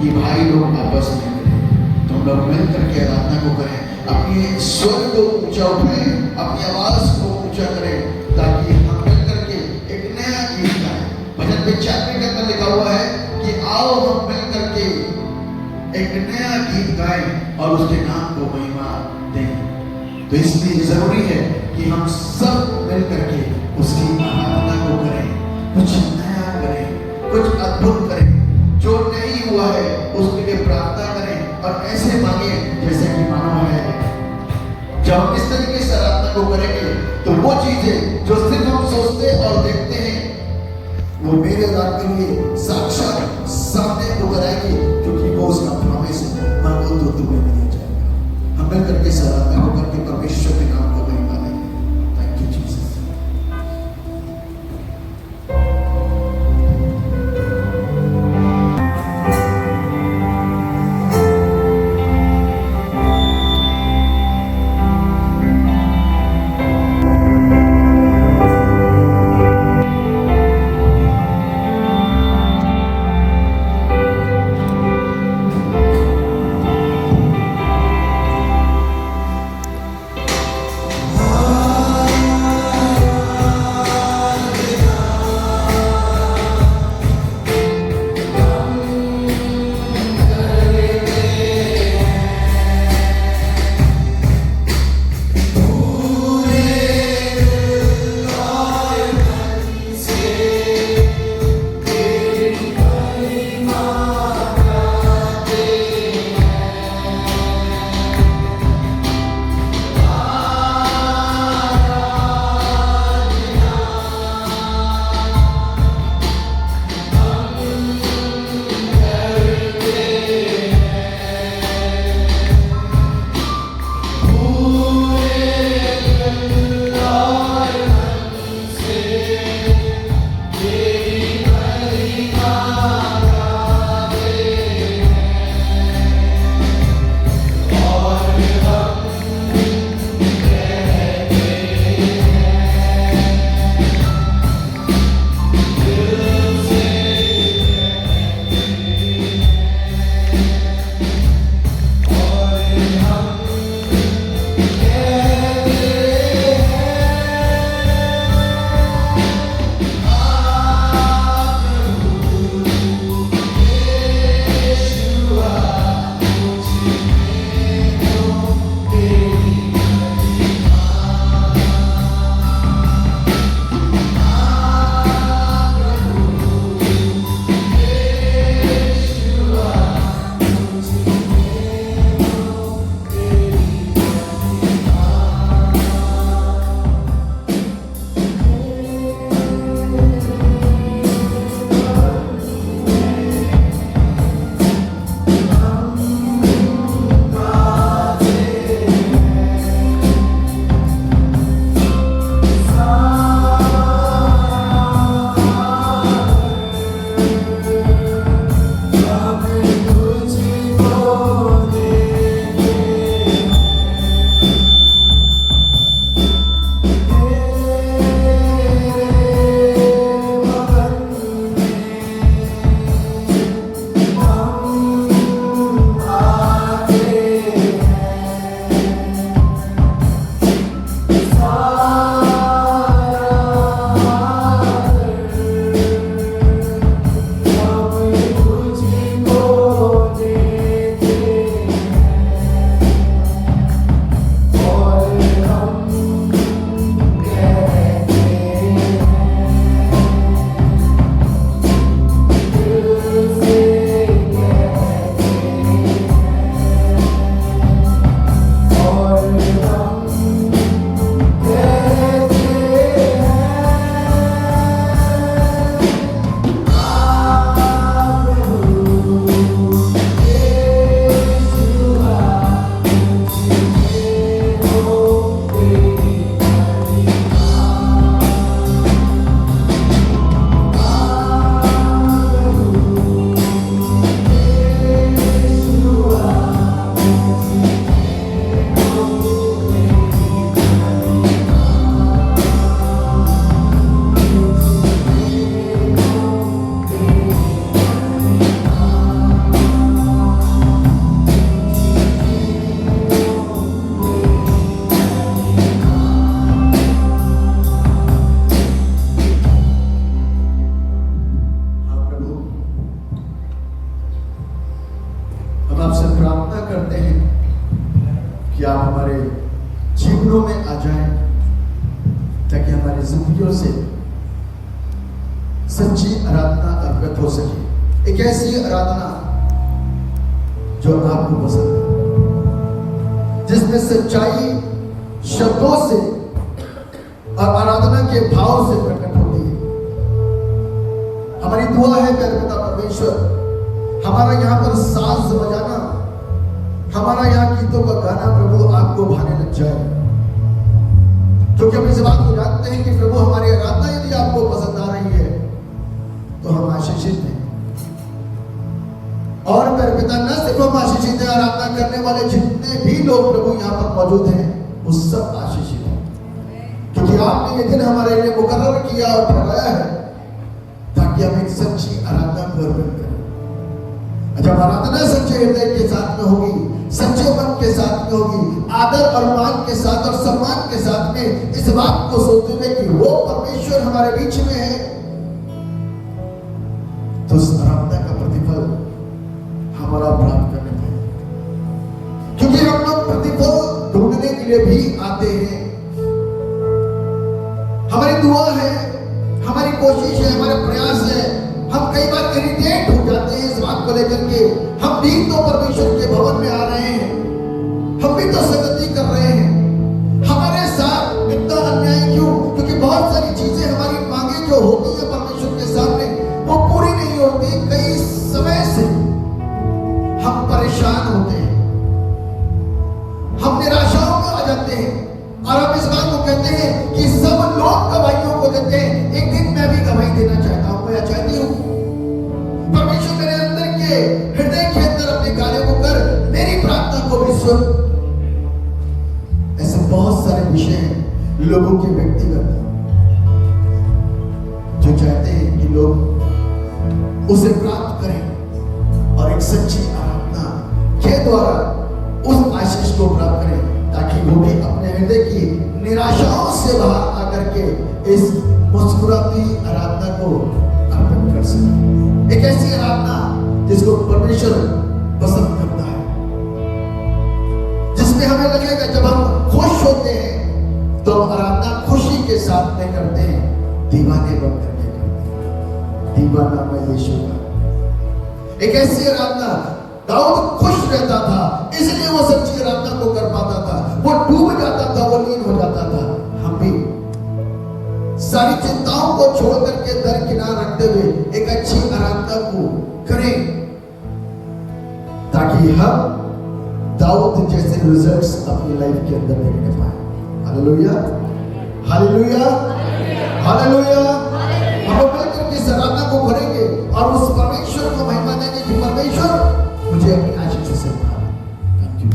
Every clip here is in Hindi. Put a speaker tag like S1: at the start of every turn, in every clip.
S1: कि भाई लोग आपस में मिले, तो हम लोग मिल करके आराधना को करें, अपने स्वर को ऊंचा उठाएं, अपनी आवाज को ऊंचा करें, ताकि हम मिल करके एक नया गीत गाएं। भजन 95 के अंदर लिखा हुआ है कि आओ हम मिल करके एक नया गीत गाएं और उसके नाम को महिमा दें। तो इसलिए जरूरी है कि हम सब मिल करके उसकी आराधना को करें, कुछ नया करें, कुछ अद्भुत करें, जो नहीं हुआ है उसके लिए प्रार्थना करें और ऐसे मांगे जैसे कि मानो है। जब हम इस तरीके से आराधना को करेंगे तो वो चीजें जो सिर्फ हम सोचते और देखते हैं वो मेरे रात के लिए साक्षात सामने होकर आएगी, क्योंकि वो उसका प्रॉमिस है, मांगो तो तुम्हें मिल जाएगा। हम मिल करके आराधना को करके परमेश्वर के नाम को महिमा देंगे। Thank you Jesus. सच्ची आराधना अर्पित हो सके। एक ऐसी आराधना जो आपको पसंद है, जिसमें सच्चाई शब्दों से और आराधना के भाव से प्रकट होती है। हमारी दुआ है प्यारे पिता परमेश्वर, हमारा यहाँ पर सांस बजाना, हमारा यहाँ गीतों का गाना प्रभु आपको भाने लग जाए, क्योंकि हम इस बात को जानते हैं कि प्रभु हमारी आराधना यदि आपको पसंद आ रही है तो हम आशीषित हैं। और मेरे पिता, न सिर्फ हम आशीषित हैं, आराधना करने वाले जितने भी लोग प्रभु यहाँ पर मौजूद हैं वो सब आशीषित हैं, क्योंकि आपने ये दिन हमारे लिए मुकर्रर किया और ठहराया है ताकि हम एक सच्ची आराधना को अर्पित करें। जब आराधना सच्चे हृदय के साथ में होगी, सच्चे मन के साथ में होगी, आदर और मान के साथ और सम्मान के साथ में, इस बात को सोचते हुए कि वो परमेश्वर हमारे बीच में है, तो उस आराधना का प्रतिफल हमारा प्राप्त करने पाए। क्योंकि हम लोग प्रतिफल ढूंढने के लिए भी आते हैं। हमारी दुआ है, हमारी कोशिश है, हमारे प्रयास है, हम कई बार इरिटेट हो जाते हैं इस बात को लेकर के, हम भी तो परमेश्वर के भवन में आ रहे हैं, हम भी तो संगति कर रहे हैं, हमारे साथ इतना अन्याय क्यों? क्योंकि बहुत सारी चीजें, हमारी मांगे जो होती है परमेश्वर के सामने, वो पूरी नहीं होती। कई समय से हम परेशान होते हैं, हम निराशाओं में आ जाते हैं और हम इस बात को कहते हैं कि सब लोग गवाहियों को देते हैं, एक दिन मैं भी गवाही देना चाहता हूं, मैं चाहती हूं परमेश्वर मेरे अंदर के हृदय के अंदर अपने कार्यों को कर, मेरी प्रार्थना को भी सुन। ऐसे बहुत सारे विषय हैं लोगों के व्यक्तिगत जो चाहते हैं कि लोग उसे प्राप्त करें और एक सच्ची आराधना के द्वारा उस आशीष को प्राप्त करें, ताकि वो भी अपने हृदय की निराशाओं से बाहर आकर के इस मुस्कुराती आराधना को अर्पण कर सके। एक ऐसी आराधना जिसको परमेश्वर पसंद करता है, जिसमें हमें लगेगा जब हम खुश होते हैं तो हम आराधना खुशी के साथ में करते हैं, दीवाने बन करके करते हैं। दीवाना मैं यीशु का। एक ऐसी आराधना, दाऊद खुश रहता था इसलिए वो सच्ची आराधना को कर पाता था, वो डूब जाता था, वो लीन हो जाता था। हम भी सारी चिंताओं को छोड़ करके दरकिनार रखते हुए एक अच्छी आराधना को करें, ताकि हम दाऊद जैसे रिजल्ट्स अपनी लाइफ के अंदर देखने पाए। Hallelujah, hallelujah, hallelujah. हम लोग मिलकर इस आराधना को करेंगे और उस परमेश्वर को महिमा देंगे कि परमेश्वर मुझे अपनी आशीष से भरा। Thank you.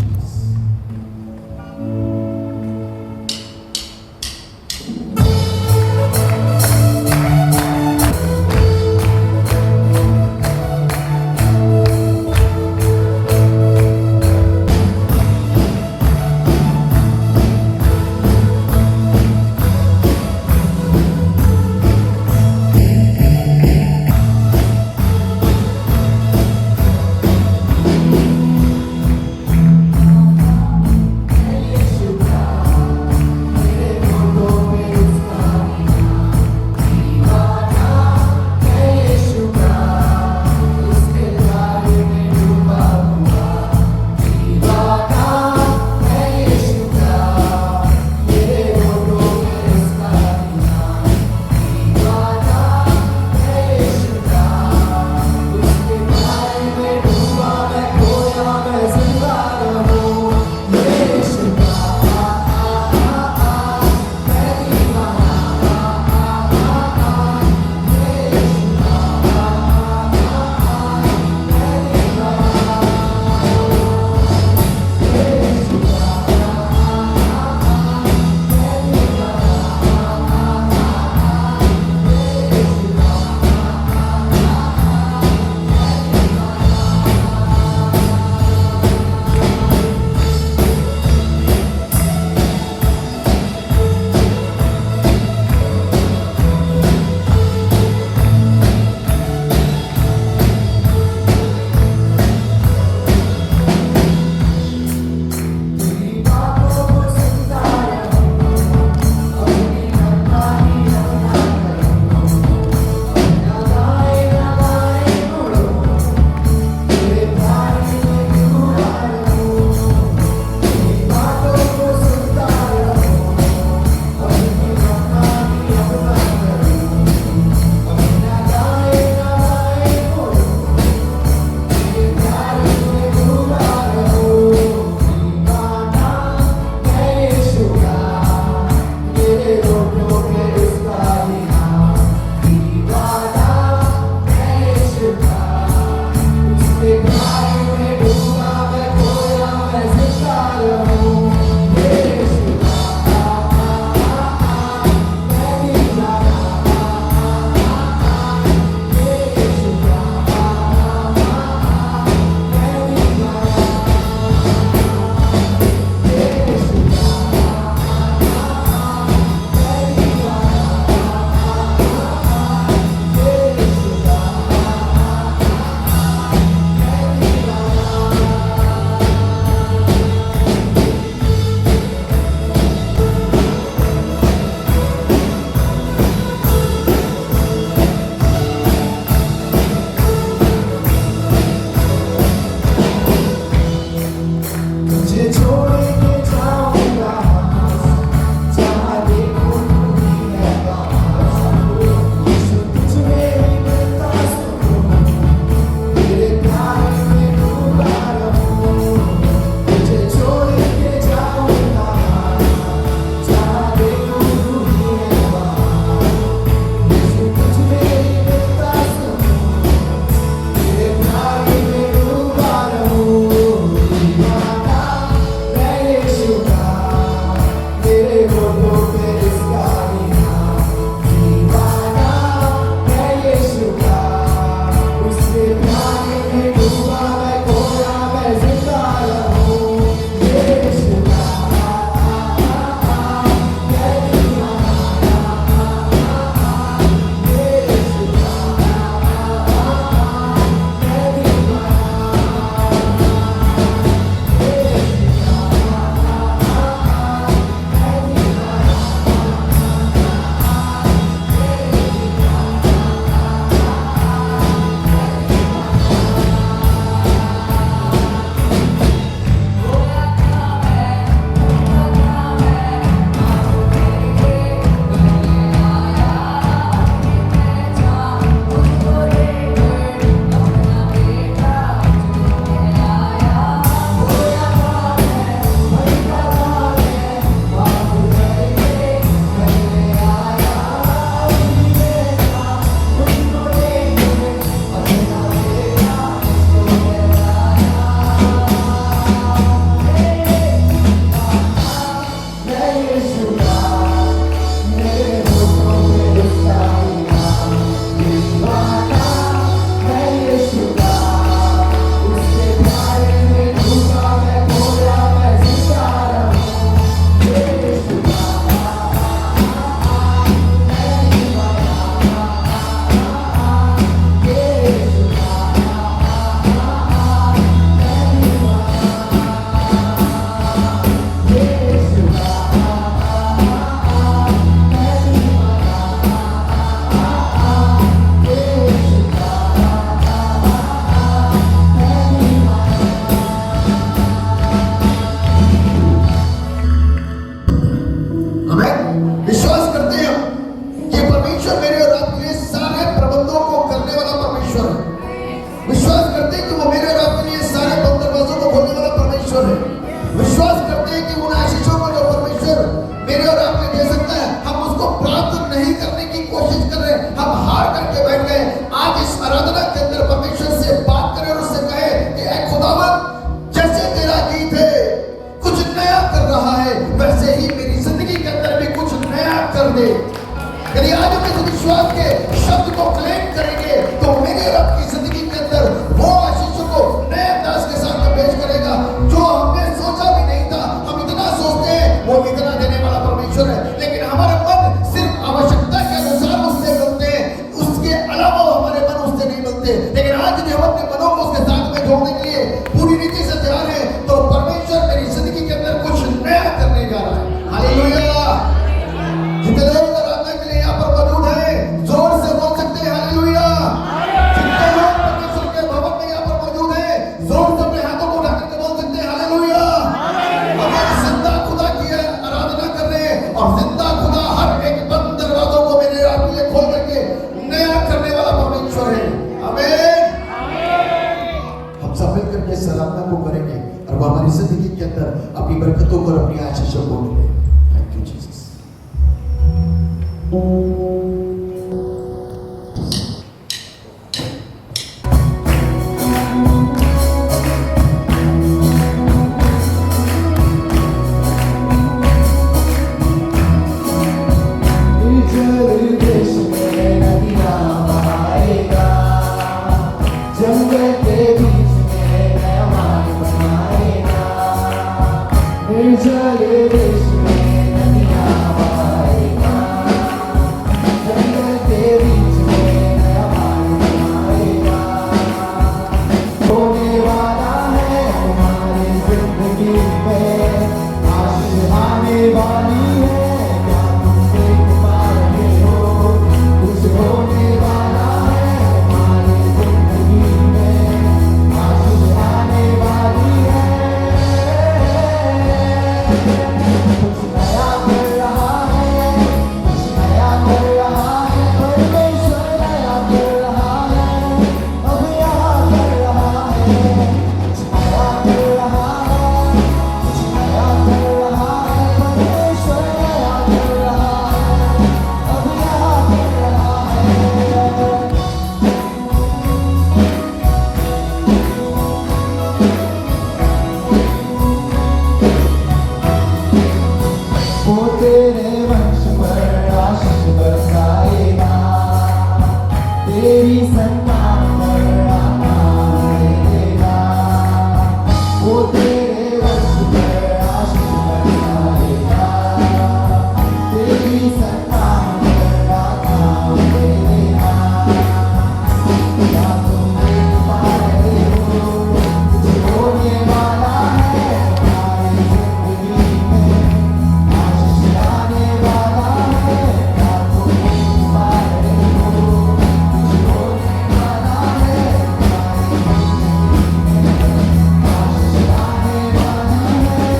S2: तेरी संतान पर आत्मा देगा, वो तेरे वंश पर आशीष बरसाएगा। तेरी संतान पर आत्मा देगा, क्या तुम देख पा रहे हो कुछ होने वाला है हमारी जिंदगी में, आशीष लाने वाला है। क्या तुम देख पा रहे हो कुछ होने वाला है हमारी जिंदगी में, आशीष लाने वाला है।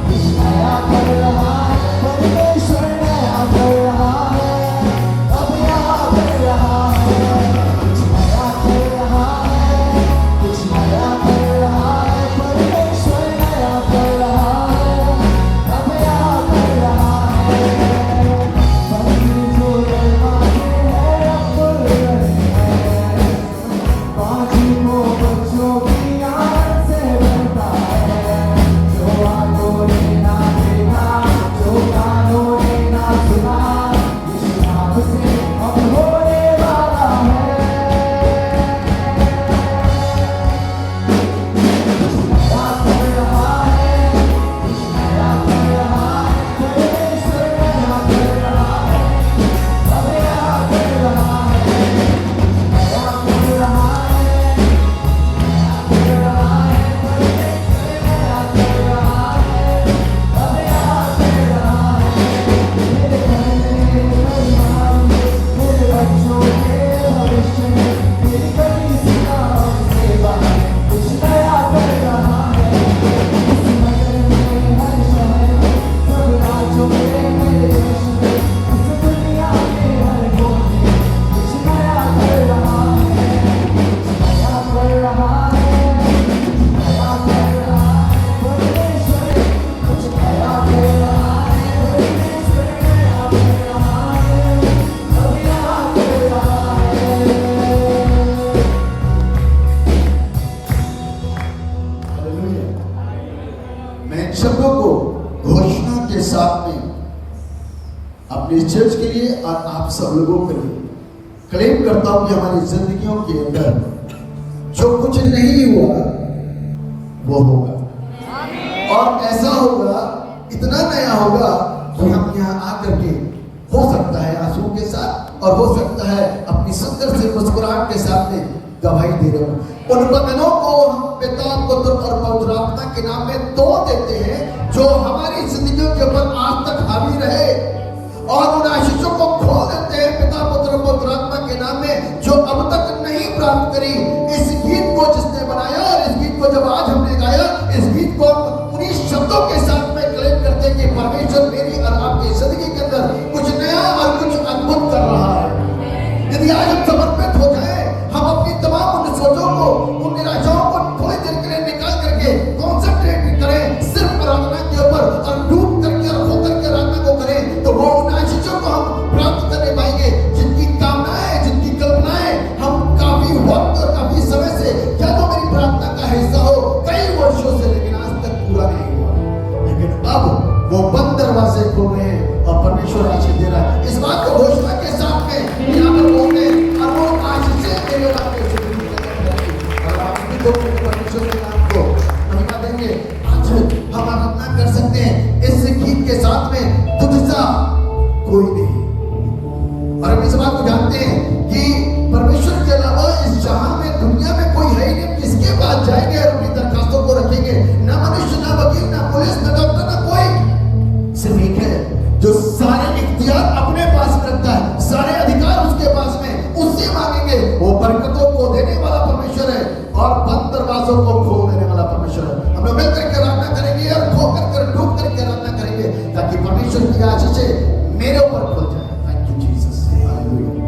S2: कुछ नया कर रहा है, परमेश्वर नया कर रहा है, अब यहाँ कर रहा है। कुछ नया कर रहा है, कुछ नया कर रहा है, परमेश्वर नया कर रहा है, अब यहाँ कर रहा है। मंदिर जो दरवाजे हैं अब खुल रहे हैं, बाजी को बच्चों की आनंद से भरता है। जो आंखों ने ना देखा, जो कानों ने ना सुना, इस नाम से अब होने वाला है। कुछ नया कर रहा है, कुछ नया कर रहा है, परमेश्वर नया कर रहा है, अब यहाँ कर रहा है। नया कर रहा है, नया कर रहा है, परमेश्वर नया कर रहा है, अब यहाँ कर रहा है। मेरे घर में परिवार में, मेरे बच्चों के भविष्य में, मेरी कलीसिया और सेवा में कुछ नया कर रहा है। इस नगर में, हर शहर में, सब राज्यों में, मेरे देश में, इस दुनिया के हर कोने में कुछ नया कर रहा है। कुछ नया कर रहा है, नया कर रहा है, परमेश्वर कुछ नया कर रहा है, परमेश्वर नया कर रहा है, अब यहाँ कर रहा है।
S1: हालेलुया। मैं इन शब्दों को घोषणा के साथ में अपने चर्च के लिए और आप सब लोगों के लिए क्लेम करता हूं कि हमारी जिंदगियों के अंदर जो कुछ नहीं हुआ वो होगा, और ऐसा होगा, इतना नया होगा कि हम यहाँ आकर के हो सकता है आंसुओं के साथ, और हो सकता है अपनी सुंदर से मुस्कुराहट के साथ में गवाही दे रहे हो। उन वचनों को हम पिता, पुत्र और पवित्र आत्मा के नाम में दो देते हैं जो हमारी जिंदगियों के ऊपर आज तक हावी रहे, और उन आशीषों को खोल देते हैं पिता, पुत्र और पवित्र आत्मा के नाम में जो अब तक नहीं प्राप्त करी। इस गीत को जिसने बनाया और इस गीत को जब आज हमने गाया, इस गीत को हम उन्हीं शब्दों के साथ में क्लेम करते हैं कि परमेश्वर मेरी और आपकी जिंदगी के अंदर कुछ नया और कुछ अद्भुत कर रहा है। यदि आज हम समर्पित हो जाए, हम अपनी तमाम उन सोचों को, उन निराशाओं को थोड़ी देर के लिए निकाल करके कॉन्सेंट्रेट करें सिर्फ प्रार्थना के ऊपर, और डूब करके और खो करके प्रार्थना को करें, तो वो उन आशीषों को हम प्राप्त करने पाएंगे जिनकी कामनाएं, जिनकी कल्पनाएं हम काफी वक्त और काफी समय से, क्या तो मेरी प्रार्थना का हिस्सा हो कई वर्षों से, लेकिन आज तक पूरा नहीं हुआ। लेकिन अब वो बंद दरवाजे खोल रहे हैं और परमेश्वर आशीष दे रहा है। इस बात को घोषणा के साथ में यहाँ पर बोलते हैं, और वो आशीषें मेरे और आपके जिंदगी के अंदर रहेंगी, और आप भी तो परमेश्वर के नाम को महिमा देंगे। आज हम आराधना कर सकते हैं इस गीत के साथ में, तुझसा कोई नहीं। और हम इस बात को जानते हैं कि परमेश्वर के अलावा इस जहां में, दुनिया में कोई है ही नहीं। किसके पास जाएंगे और अपनी दरखास्तों को रखेंगे? ना मनुष्य, ना वकील, ना पुलिस, ना डॉक्टर, ना कोई। सिर्फ एक है जो सारे इख्तियार अपने पास में रखता है, सारे अधिकार उसके पास में, उससे मांगेंगे। वो बरकतों को देने वाला परमेश्वर है और बंद दरवाजों को खोल देने वाला परमेश्वर है। हम लोग मिलकर के आराधना करेंगे और खो कर डूब करके आराधना करेंगे, ताकि परमेश्वर की आशीषें मेरे ऊपर खुल जाए। Thank you Jesus. हालेलुया।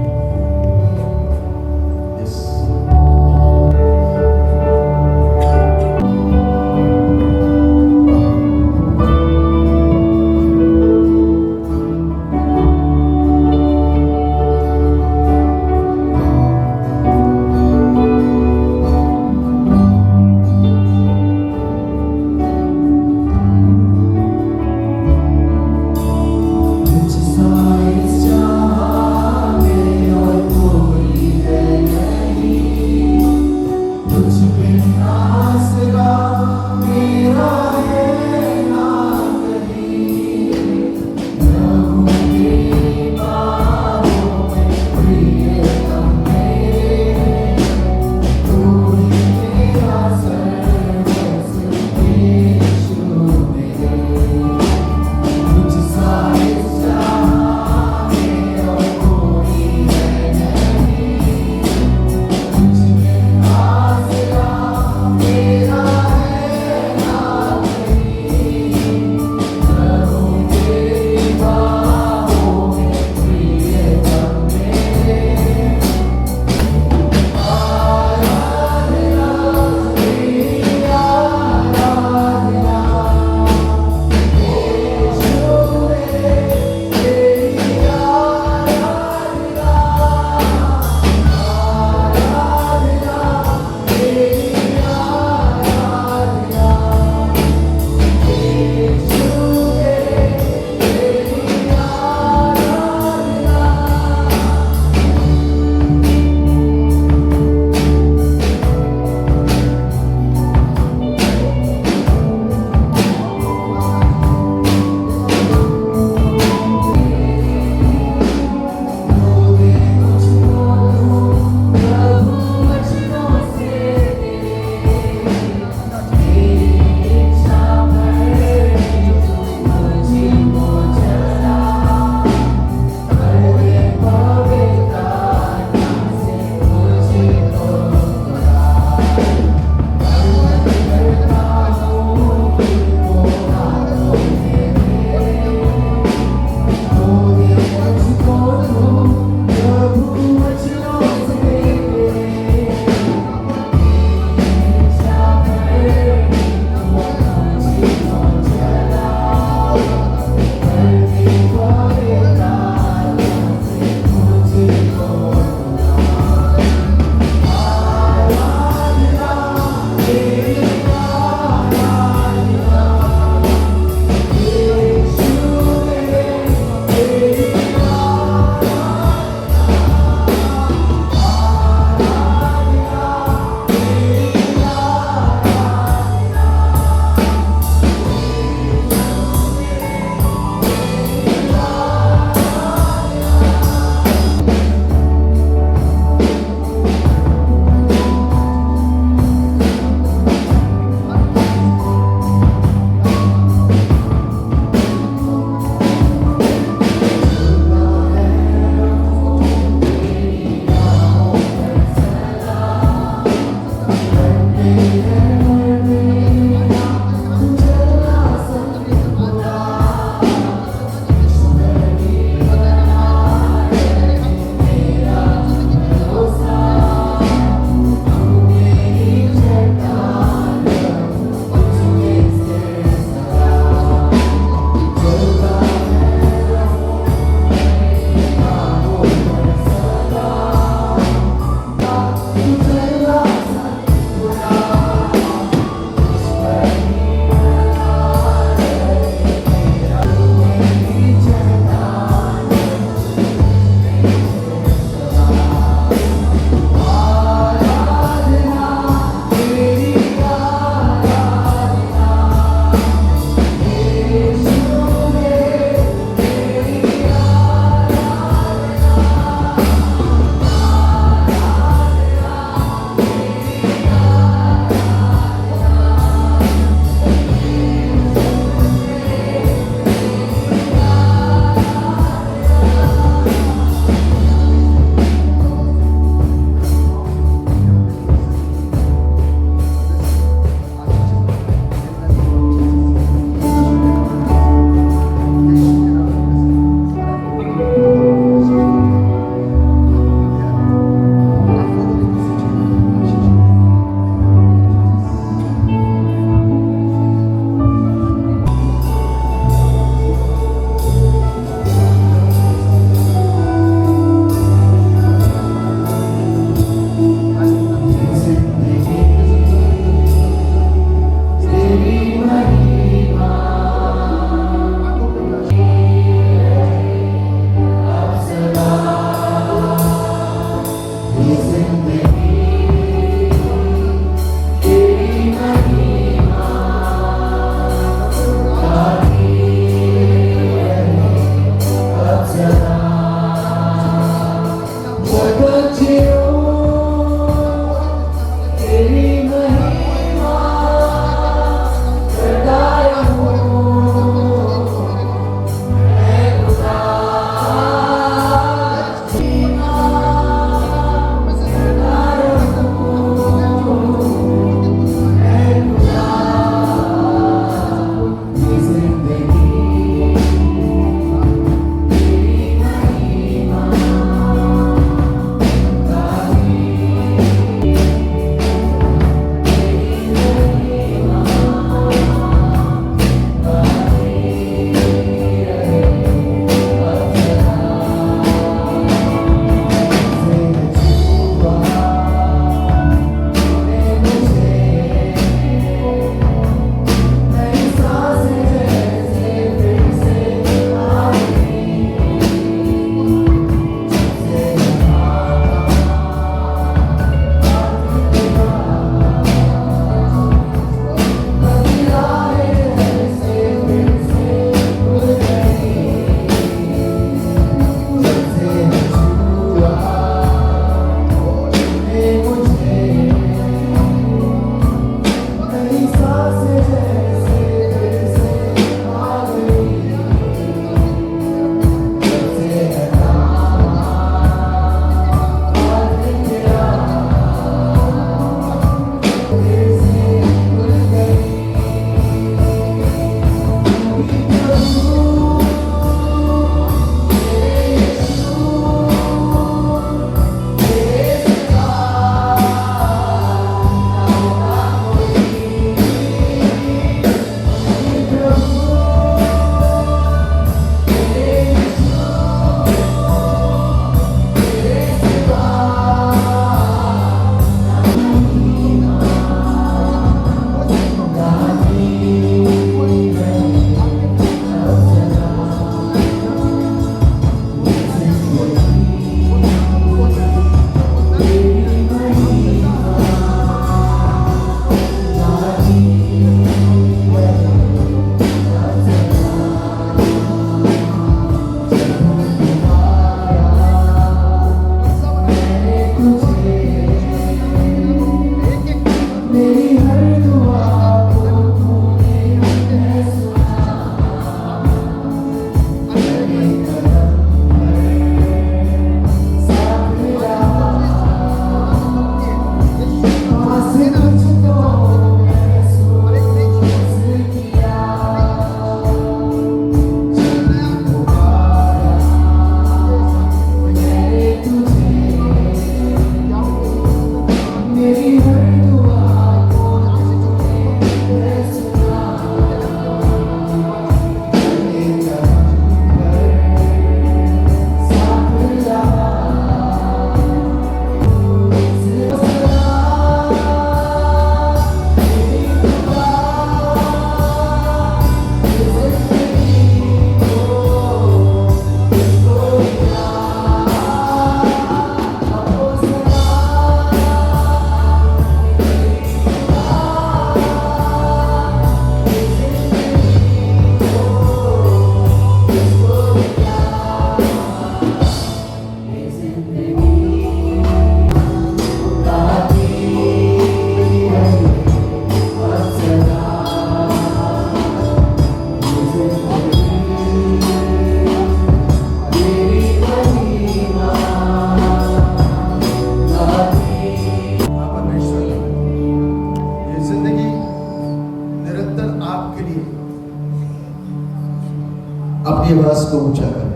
S1: अपनी आवाज को ऊंचा करें,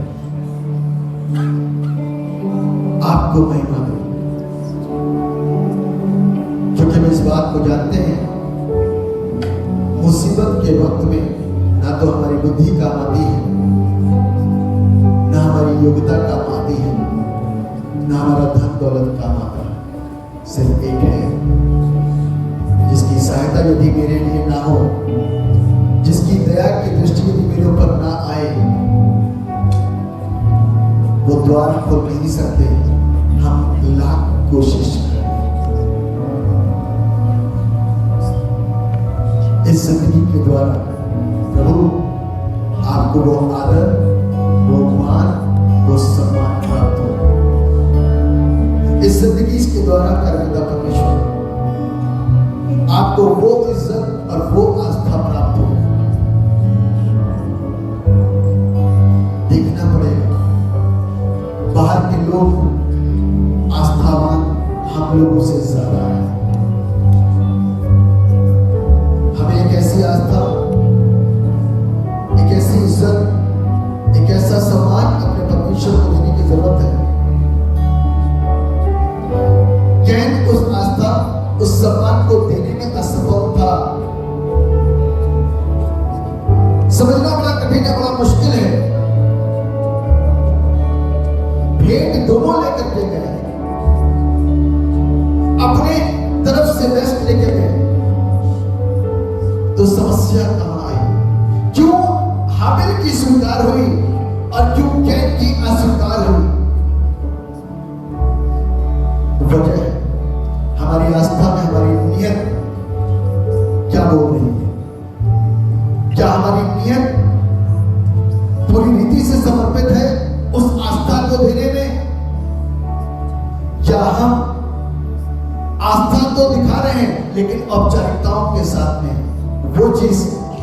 S1: आपको महिमा दो, क्योंकि हम इस बात को जानते हैं मुसीबत के वक्त में ना तो हमारी बुद्धि काम आती है, ना हमारी योग्यता काम आती है, ना हमारा धन दौलत काम आता है। सिर्फ एक है जिसकी सहायता यदि मेरे लिए ना हो, जिसकी दया की दृष्टि यदि मेरे ऊपर ना आए, वो द्वार खोल नहीं सकते, हम लाख कोशिश करें। इस जिंदगी के द्वारा प्रभु आपको वो आदर, वो मान, आपको वो इज्जत और वो आस्था प्राप्त हो। देखना पड़ेगा बाहर के लोग आस्थावान हम लोगों से ज्यादा है। हमें एक ऐसी आस्था, एक ऐसी इज्जत, एक ऐसा सम्मान अपने परमेश्वर को देने की जरूरत है। कैन उस आस्था, उस सम्मान को देने में असफल था। समझना बड़ा कठिन है, बड़ा मुश्किल है। भेंट दोनों लेकर के गए, अपने तरफ से बेस्ट लेके गए, तो समस्या कहां आई? क्यों हाबिल की स्वीकार हुई और क्यों कैन की अस्वीकार हुई? वजह है हमारी आस्था में हमारी नियत क्या बोल रही है। क्या हमारी नियत पूरी रीति से समर्पित है उस आस्था को देने में, या हम आस्था तो दिखा रहे हैं लेकिन औपचारिकताओं के साथ में? वो चीज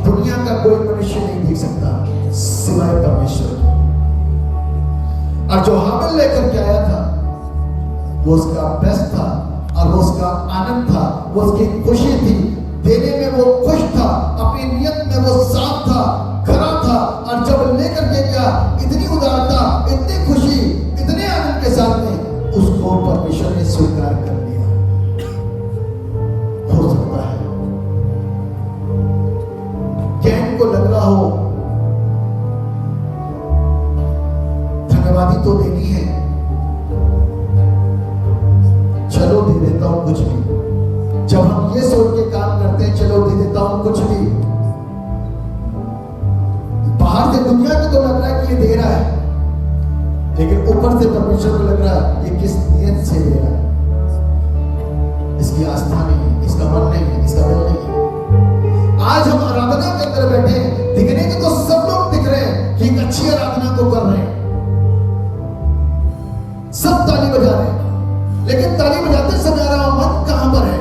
S1: दुनिया का कोई मनुष्य नहीं देख सकता सिवाय परमेश्वर के। और जो हाबिल लेकर के आया था वो उसका बेस्ट था और वो उसका आनंद था, वो उसकी खुशी थी। देने में वो खुश था, अपनी नियत में वो साफ था, खरा था। और जब लेकर के गया, इतनी उदारता, इतनी खुशी, इतने आनंद के साथ में उसको परमेश्वर ने स्वीकार कर लिया। हो सकता है कैन को लग रहा हो धन्यवादी तो देनी है, चलो दे देता हूं कुछ भी। जब हम ये सोच के काम करते हैं चलो दे देता हूं कुछ भी, बाहर से दुनिया को तो लग रहा है कि ये दे रहा है, लेकिन ऊपर से परमेश्वर को लग रहा है ये किस नियत से दे रहा है। इसकी आस्था नहीं है, इसका मन नहीं है, इसका दिल नहीं है। आज हम आराधना के अंदर बैठे हैं, दिखने के तो सब लोग दिख रहे हैं कि एक अच्छी आराधना को कर रहे हैं, सब ताली बजा रहे हैं, लेकिन ताली बजाते समय हमारा मन कहां पर है?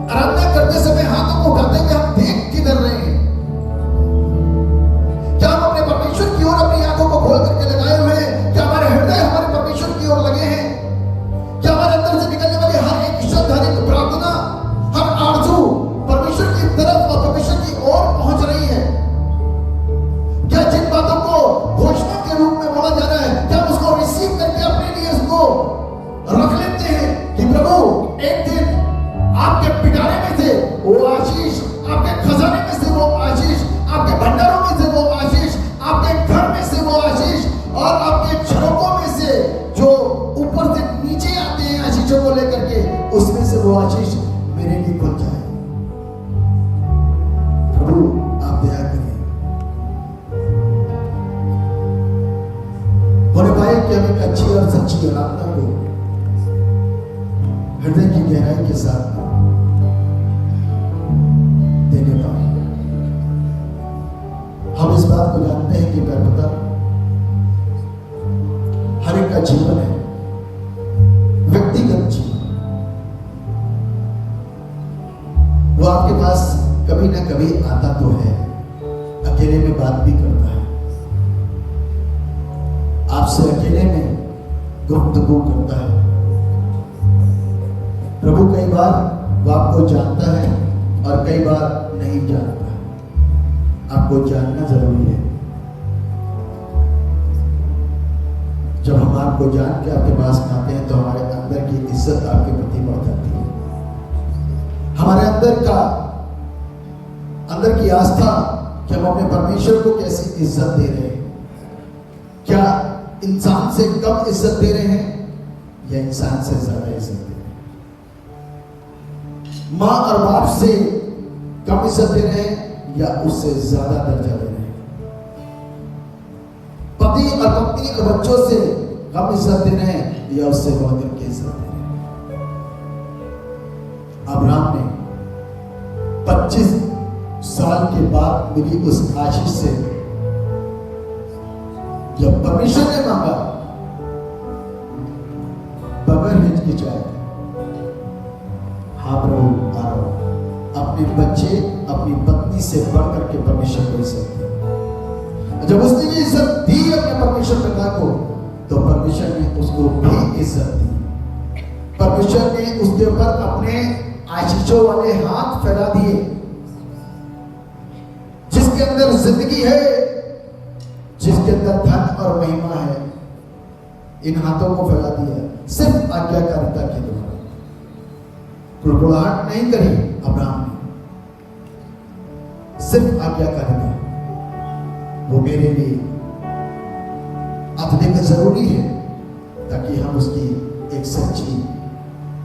S1: आराधना करते समय हाथों को उठाते हुए हम देख किधर रहे हैं? क्या हम अपने परमेश्वर की ओर अपनी आंखों को खोल करके लगाए हुए हैं? क्या हमारे हृदय हमारे परमेश्वर की ओर लगे हैं? क्या हमारे अंदर से निकलने वाली हर एक शब्द, हर एक प्रार्थना, हर आरज़ू परमेश्वर की तरफ और परमेश्वर की ओर पहुंच रही है? क्या जिन बातों को घोषणा के रूप में बोला जा रहा है, क्या हम उसको रिसीव करके अपने लिए उसको रख लेते हैं कि प्रभु एक दिन आपके पिटारे में से वो आशीष, आपके खजाने में से वो आशीष, आपके भंडारों में से वो आशीष, आपके घर में से वो आशीष और आपके झरोकों में से जो ऊपर से नीचे आते हैं आशीषों को लेकर के, उसमें से वो आशीष मेरे लिए खुल जाए। प्रभु आप दया करिए। बोले भाई कि हम एक अच्छी और सच्ची आराधना को हृदय की गहराई के साथ देने पाए। हम इस बात को जानते हैं कि पता हर एक का जीवन है, व्यक्तिगत जीवन। वो आपके पास कभी ना कभी आता तो है, अकेले में बात भी करता है, आपसे अकेले में गुफ्तगू करता है। प्रभु कई बार वो आपको जानता है और कई बार नहीं जानता है। आपको जानना जरूरी है। जब हम आपको जान के आपके पास में आते हैं तो हमारे अंदर की इज्जत आपके प्रति बढ़ जाती है। हमारे अंदर की आस्था कि हम अपने परमेश्वर को कैसी इज्जत दे रहे हैं। क्या इंसान से कम इज्जत दे रहे हैं या इंसान से ज्यादा इज्जत दे रहे हैं? माँ और बाप से कम इज्जत दे रहे हैं या उससे ज्यादा दर्जा दे रहे हैं? पति और पत्नी और बच्चों से कम इज्जत दे रहे हैं या उससे बहुत की इज्जत दे रहे हैं? अब्राहम ने 25 साल के बाद मिली उस आशीष से जब परमेश्वर ने मांगा, बगैर हिचकिचाए, हाँ प्रभु आ रहा हूं, बच्चे अपनी पत्नी से बढ़ करके परमेश्वर को इज्जत दी। जब उसने ये इज्जत दी अपने परमेश्वर पिता को, तो परमेश्वर ने उसको भी इज्जत दी। परमेश्वर ने उसके ऊपर अपने आशीषों वाले हाथ फैला दिए। जिसके अंदर जिंदगी है, जिसके अंदर धन और महिमा है, इन हाथों को फैला दिया सिर्फ आज्ञाकारिता के द्वारा। कुड़कुड़ाहट नहीं करी अब्राहम ने, सिर्फ आज्ञाकारिता। वो मेरे लिए अत्यधिक जरूरी है ताकि हम उसकी एक सच्ची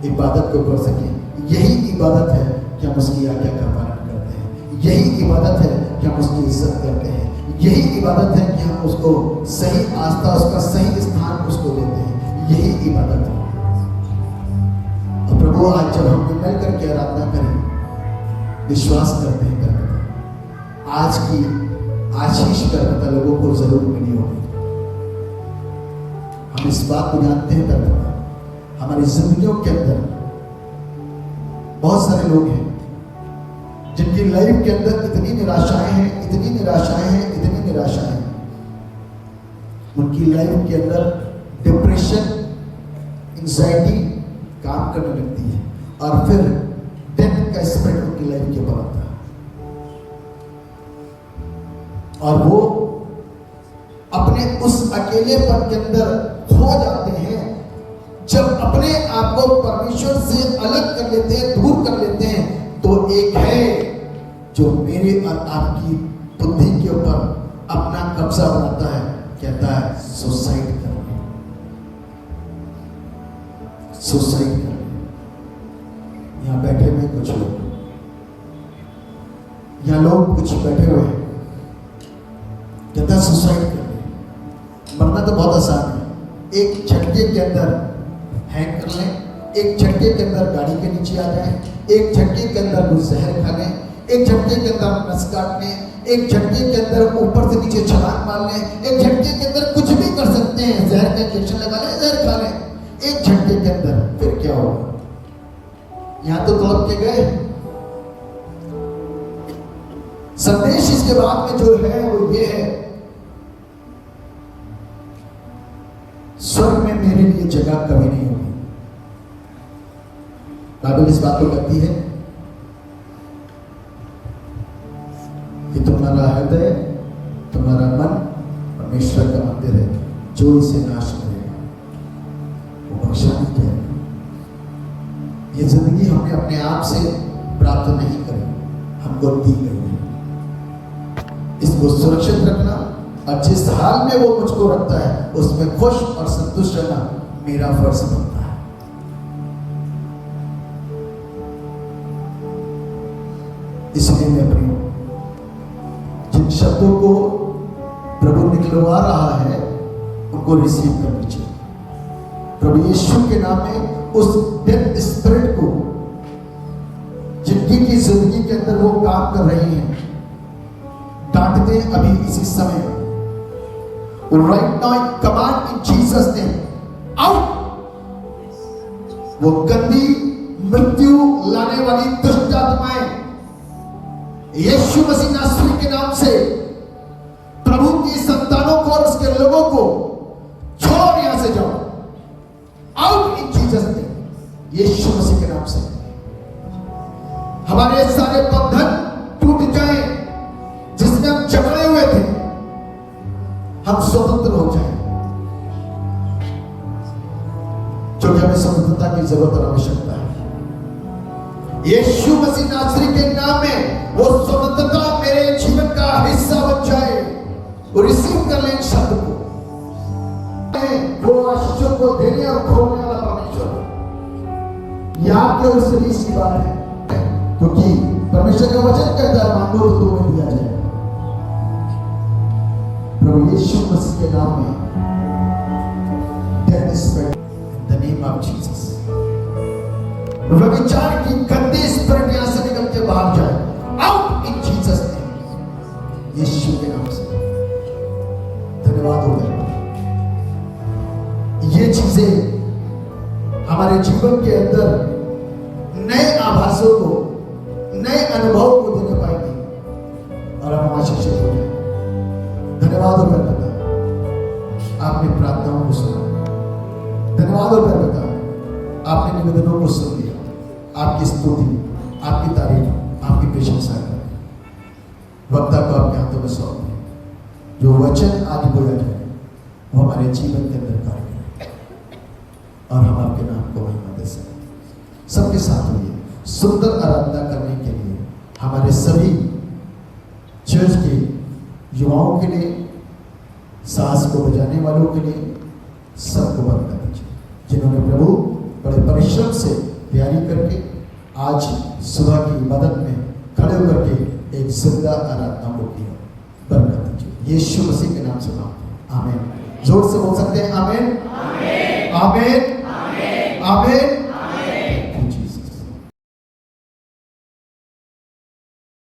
S1: इबादत को कर सकें। यही इबादत है कि हम उसकी आज्ञा का पालन करते हैं। यही इबादत है कि हम उसकी इज्जत करते हैं। यही इबादत है कि हम उसको सही आस्था, उसका सही स्थान उसको देते हैं। यही इबादत है। और प्रभु आज जब हम मिल करके आराधना करें, विश्वास करते हैं करते आज की आशीष करता लोगों को जरूर मिली होगी। हम इस बात को जानते हैं करता हमारी जिंदगियों के अंदर बहुत सारे लोग हैं जिनकी लाइफ के अंदर इतनी निराशाएं हैं, इतनी निराशाएं हैं, इतनी निराशाएं हैं। उनकी लाइफ के अंदर डिप्रेशन, एंजाइटी काम करने लगती है और फिर डेथ का स्प्रेड उनकी लाइफ के ऊपर आता है और वो अपने उस अकेलेपन के अंदर खो जाते हैं। जब अपने आप को परमेश्वर से अलग कर लेते हैं, दूर कर लेते हैं, तो एक है जो मेरे और आपकी बुद्धि के ऊपर अपना कब्जा बनाता है, कहता है सुसाइड कर ले, सुसाइड कर ले। यहां बैठे हुए कुछ लोग, यहां लोग कुछ बैठे हुए हैं, कहता है सुसाइड कर ले। मरना तो बहुत आसान है, एक झटके के अंदर हैंग कर लें, एक झटके के अंदर गाड़ी के नीचे आ जाए, एक झटके के अंदर कुछ जहर खा लें, एक झटके के अंदर नस काट लें, एक झटके के अंदर ऊपर से नीचे छलांग मार लें, एक झटके के अंदर कुछ भी कर सकते हैं, जहर का इंजेक्शन लगा लें, जहर खा लें, एक झटके के अंदर। फिर क्या होगा? यहां तो तड़प के गए। संदेश इसके बाद में जो है वो ये है, स्वर्ग में मेरे लिए जगह कभी नहीं होगी। बाइबल इस बात को कहती है कि तुम्हारा हृदय, तुम्हारा मन परमेश्वर का मंदिर है, जो इसे नाश करेगा वो बख्शा नहीं जाएगा। ये जिंदगी हमने अपने आप से प्राप्त नहीं करी, हमको दी गई है। इसको सुरक्षित रखना और जिस हाल में वो मुझको रखता है उसमें खुश और संतुष्ट रहना मेरा फर्ज बनता है। इसलिए मैं प्रिय, जिन शब्दों को प्रभु निकलवा रहा है उनको रिसीव कर लीजिए। प्रभु यीशु के नाम में उस डेथ स्पिरिट को, जिनकी की जिंदगी के अंदर वो काम कर रही हैं, डांटते अभी इसी समय। Right now, command in Jesus' name, out! वो गंदी मृत्यु लाने वाली दुष्ट आत्माएं यीशु मसीह नासरी के नाम से प्रभु की संतानों को और उसके लोगों को छोड़ यहां से जाओ, आउट इन जीसस नेम, यीशु मसीह के नाम से। हमारे सारे बंधन टूट जाएं जिसमें हम जकड़े हुए थे, हम स्वतंत्र हो जाए। क्योंकि हमें स्वतंत्रता की जरूरत और आवश्यकता है। यीशु मसीह नासरी के नाम में वो स्वतंत्रता मेरे जीवन का हिस्सा बन जाए। वो रिसीव कर ले शब्द को, वो आशीषों को देने और खोलने वाला परमेश्वर। याद के उस रीस की बात है, क्योंकि परमेश्वर का वचन कहता है मांगो तो तुम्हें दिया जाए। प्रभु यीशु मसीह के नाम में death spirit in the name of Jesus, व्यभिचार की गंदी स्पिरिट यहां से निकल के बाहर जाए, आउट इन जीसस नेम, यीशु के नाम से। धन्यवाद हो गया। ये चीजें हमारे जीवन के अंदर नए आभासों को,
S3: नए अनुभव को देने पाएंगे और हम आशीषित हो जाए। धन्यवाद हो पिता, आपने प्रार्थनाओं को सुना। धन्यवाद हो पिता, आपने निवेदनों को सुन लिया। आपकी स्तुति, आपकी तारीफ, आपकी प्रशंसा करें। वक्ता को आपके हाथों में सौंप दें। जो वचन आज बोला जाए वो हमारे जीवन के अंदर कार्य करें और हम आपके नाम को महिमा दे सकें। सबके साथ हुए सुंदर आराधना करने के लिए हमारे सभी चर्च के युवाओं के लिए, सास को बजाने वालों के लिए सबको बंद कर दीजिए, जिन्होंने प्रभु बड़े परिश्रम से तैयारी करके आज सुबह की इबादत में खड़े होकर के एक जिंदा आराधना को किया। बंद कर दीजिए यीशु मसीह के नाम से मांगते हैं, आमीन। जोर से बोल सकते हैं आमीन, आमीन, आमीन, आमीन।